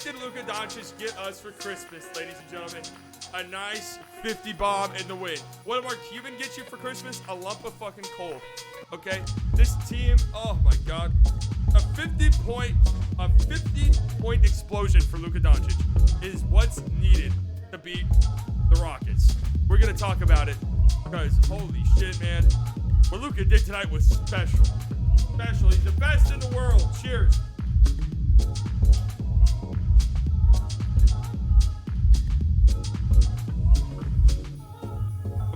Did Luca Doncic get us for Christmas, ladies and gentlemen? A nice 50 bomb in the win. What did Mark Cuban get you for Christmas? A lump of fucking coal. Okay? This team, oh my God. A 50-point explosion for Luca Doncic is what's needed to beat the Rockets. We're going to talk about it because holy shit, man. What Luca did tonight was special. Special. He's the best in the world. Cheers.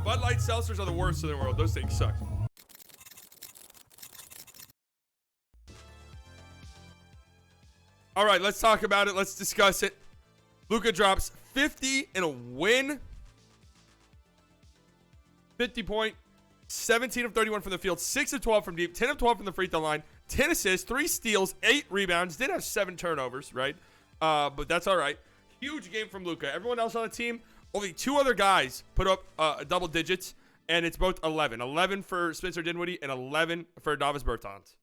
Bud Light seltzers are the worst in the world. Those things suck. All right, let's talk about it. Let's discuss it. Luca drops 50 in a win. 50 point, 17 of 31 from the field, 6 of 12 from deep, 10 of 12 from the free throw line, 10 assists, 3 steals, 8 rebounds. Did have 7 turnovers, right? But that's all right. Huge game from Luca. Everyone else on the team, only 2 other guys put up double digits, and it's both 11. 11 for Spencer Dinwiddie and 11 for Davis Bertans,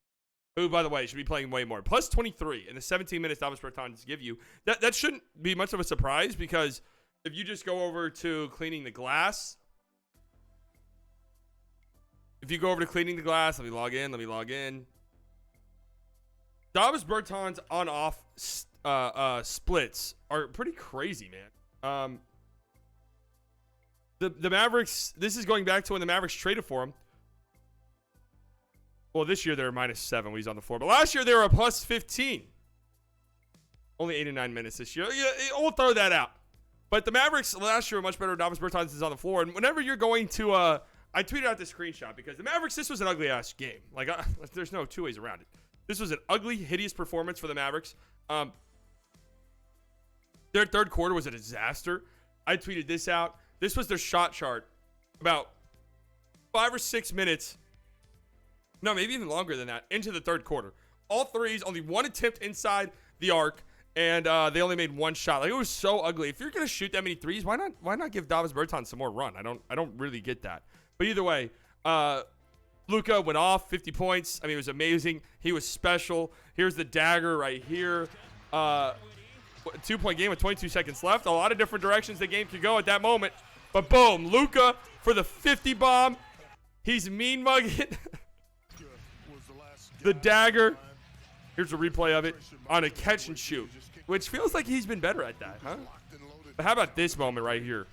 who, by the way, should be playing way more. Plus 23 in the 17 minutes Davis Bertans give you. That shouldn't be much of a surprise because if you just go over to cleaning the glass, let me log in. Davis Bertans on-off splits are pretty crazy, man. The Mavericks, this is going back to when the Mavericks traded for him. Well, this year they were -7 when he's on the floor. But last year they were a plus 15. Only 89 minutes this year. Yeah, we'll throw that out. But the Mavericks last year were much better when Davis Bertans is on the floor. And whenever you're going to, I tweeted out this screenshot because the Mavericks, this was an ugly-ass game. Like, there's no two ways around it. This was an ugly, hideous performance for the Mavericks. Their third quarter was a disaster. I tweeted this out. This was their shot chart about 5 or 6 minutes. No, maybe even longer than that, into the third quarter. All threes, only 1 attempt inside the arc, and they only made 1 shot. Like, it was so ugly. If you're gonna shoot that many threes, why not give Davis Bertans some more run? I don't really get that. But either way, Luka went off 50 points. I mean, it was amazing. He was special. Here's the dagger right here. 2-point game with 22 seconds left. A lot of different directions the game could go at that moment. But boom, Luka for the 50 bomb. He's mean mugging. The dagger. Here's a replay of it on a catch and shoot, which feels like he's been better at that, huh? But how about this moment right here?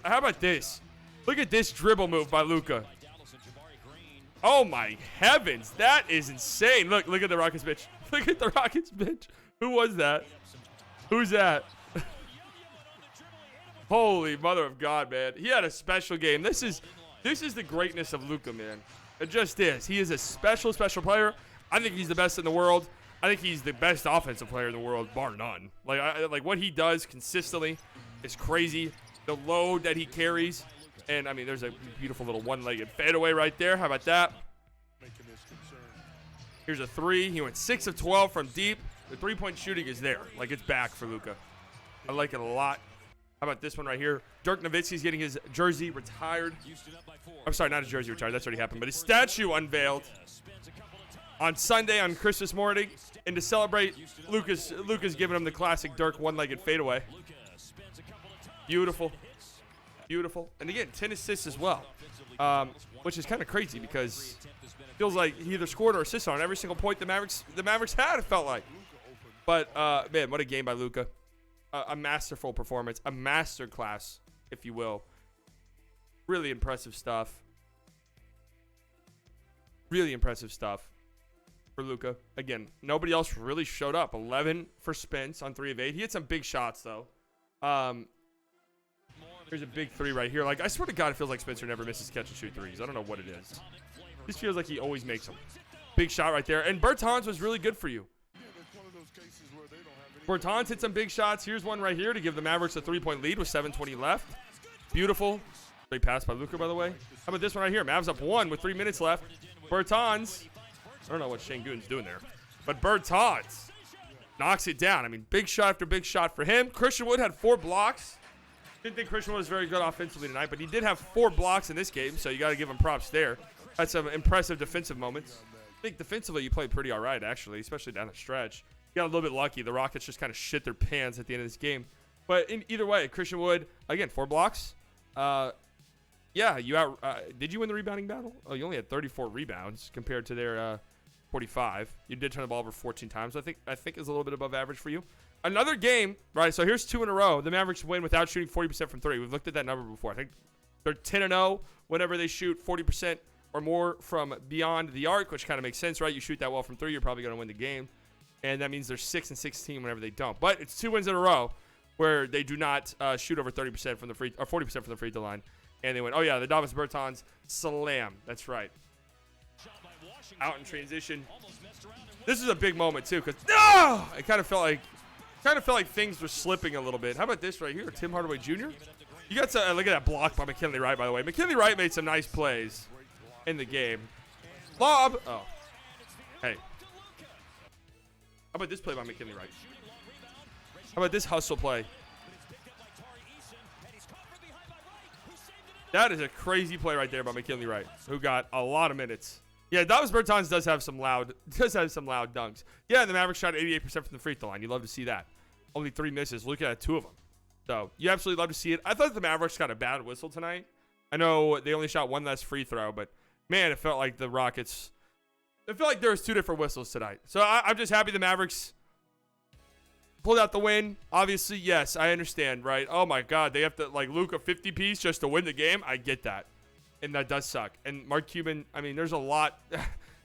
How about this? Look at this dribble move by Luka. Oh my heavens, that is insane. Look at the Rockets bench. Look at the Rockets bench. Who was that? Who's that? Holy mother of God, man. He had a special game. This is the greatness of Luka, man. It just is. He is a special player. I think he's the best in the world. I think he's the best offensive player in the world, bar none. Like what he does consistently is crazy. The load that he carries. And, I mean, there's a beautiful little one-legged fadeaway right there. How about that? Here's a 3. He went 6 of 12 from deep. The three-point shooting is there. Like, it's back for Luka. I like it a lot. How about this one right here? Dirk Nowitzki's getting his jersey retired. I'm sorry, not his jersey retired. That's already happened. But his statue unveiled on Sunday on Christmas morning. And to celebrate, Luka's giving him the classic Dirk one-legged fadeaway. Beautiful. Beautiful. And again, 10 assists as well, which is kind of crazy because it feels like he either scored or assisted on every single point the Mavericks had, it felt like. But, man, what a game by Luka. A masterful performance, a masterclass, if you will. Really impressive stuff. Really impressive stuff for Luka. Again, nobody else really showed up. 11 for Spence on 3 of 8. He had some big shots, though. There's a big 3 right here. Like, I swear to God, it feels like Spencer never misses catch-and-shoot threes. I don't know what it is. This feels like he always makes them. Big shot right there. And Bertans was really good for you. Bertans hit some big shots. Here's one right here to give the Mavericks a 3-point lead with 7:20 left. Beautiful. Great pass by Luka, by the way. How about this one right here? Mavs up 1 with 3 minutes left. Bertans. I don't know what Şengün's doing there. But Bertans knocks it down. I mean, big shot after big shot for him. Christian Wood had 4 blocks. Didn't think Christian Wood was very good offensively tonight, but he did have 4 blocks in this game, so you got to give him props there. Had some impressive defensive moments. I think defensively you played pretty all right, actually, especially down the stretch. got a little bit lucky. The Rockets just kind of shit their pants at the end of this game. But in either way, Christian Wood, again, 4 blocks. Yeah, did you win the rebounding battle? Oh, you only had 34 rebounds compared to their 45. You did turn the ball over 14 times. I think is a little bit above average for you. Another game, right? So here's 2 in a row. The Mavericks win without shooting 40% from 3. We've looked at that number before. I think they're 10-0 whenever they shoot 40% or more from beyond the arc, which kind of makes sense, right? You shoot that well from 3, you're probably going to win the game. And that means they're 6-16 whenever they don't. But it's 2 wins in a row where they do not shoot over 30% from the free or 40% from the free throw line. And they win. Oh, yeah, the Davis Bertans slam. That's right. Out in transition. This is a big moment, too, because it kind of felt like things were slipping a little bit. How about this right here? Tim Hardaway Jr.? You got to look at that block by McKinley Wright, by the way. McKinley Wright made some nice plays in the game. Lob. Oh. Hey. How about this play by McKinley Wright? How about this hustle play? That is a crazy play right there by McKinley Wright, who got a lot of minutes. Yeah, Davis Bertans does have some loud dunks. Yeah, the Mavericks shot 88% from the free throw line. You love to see that. Only 3 misses. Look at 2 of them. So you absolutely love to see it. I thought the Mavericks got a bad whistle tonight. I know they only shot 1 less free throw, but man, it felt like the Rockets. It felt like there was 2 different whistles tonight. So I'm just happy the Mavericks pulled out the win. Obviously, yes, I understand, right? Oh my God, they have to like Luka 50 piece just to win the game. I get that. And that does suck. And Mark Cuban, I mean, there's a lot.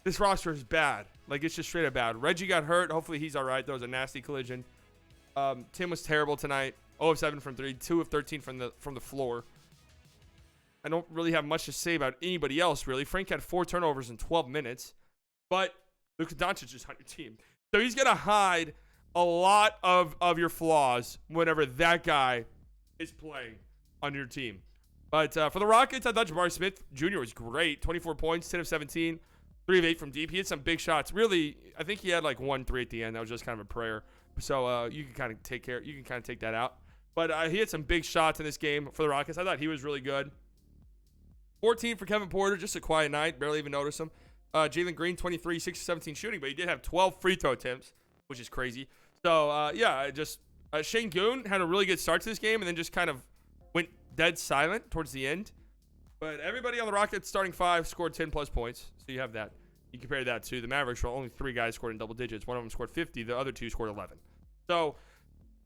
This roster is bad. Like, it's just straight up bad. Reggie got hurt. Hopefully he's all right. That was a nasty collision. Tim was terrible tonight. 0 of 7 from 3. 2 of 13 from the floor. I don't really have much to say about anybody else, really. Frank had 4 turnovers in 12 minutes. But Luka Doncic is on your team. So he's going to hide a lot of your flaws whenever that guy is playing on your team. But for the Rockets, I thought Jabari Smith Jr. was great. 24 points, 10 of 17, 3 of 8 from deep. He had some big shots. Really, I think he had like 1 3 at the end. That was just kind of a prayer. So you can kind of take that out. But he had some big shots in this game for the Rockets. I thought he was really good. 14 for Kevin Porter, just a quiet night. Barely even noticed him. Jalen Green, 23, 6 of 17 shooting, but he did have 12 free throw attempts, which is crazy. So, Shane Goon had a really good start to this game and then just kind of went dead silent towards the end. But everybody on the Rockets starting 5 scored 10-plus points. So you have that. You compare that to the Mavericks, where only 3 guys scored in double digits. One of them scored 50. The other 2 scored 11. So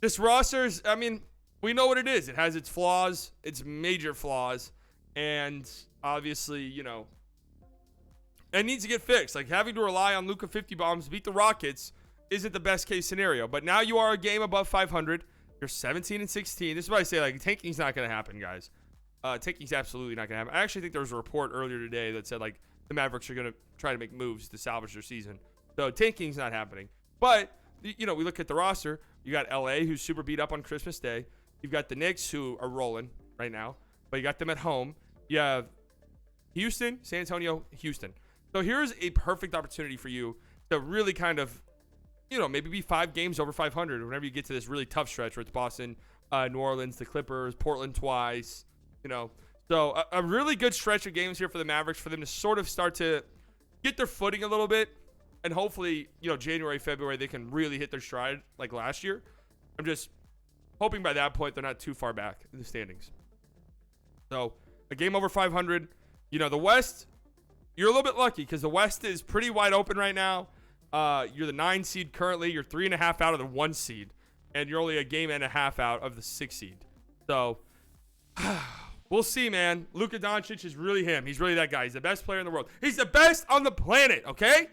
this roster's, I mean, we know what it is. It has its flaws, its major flaws. And obviously, you know, it needs to get fixed. Like, having to rely on Luka 50 bombs to beat the Rockets isn't the best case scenario. But now you are a game above 500. You're 17-16. This is why I say, like, tanking's not going to happen, guys. Tanking's absolutely not going to happen. I actually think there was a report earlier today that said, like, the Mavericks are going to try to make moves to salvage their season. So tanking's not happening. But, you know, we look at the roster. You got LA, who's super beat up on Christmas Day. You've got the Knicks, who are rolling right now. But you got them at home. You have Houston, San Antonio, Houston. So here's a perfect opportunity for you to really kind of, you know, maybe be 5 games over 500 whenever you get to this really tough stretch where it's Boston, New Orleans, the Clippers, Portland twice, you know. So a really good stretch of games here for the Mavericks for them to sort of start to get their footing a little bit. And hopefully, you know, January, February, they can really hit their stride like last year. I'm just hoping by that point they're not too far back in the standings. So a game over 500. You know, the West, you're a little bit lucky because the West is pretty wide open right now. You're the 9 seed currently. You're 3.5 out of the 1 seed. And you're only a game and a half out of the 6 seed. So, we'll see, man. Luka Doncic is really him. He's really that guy. He's the best player in the world. He's the best on the planet, okay?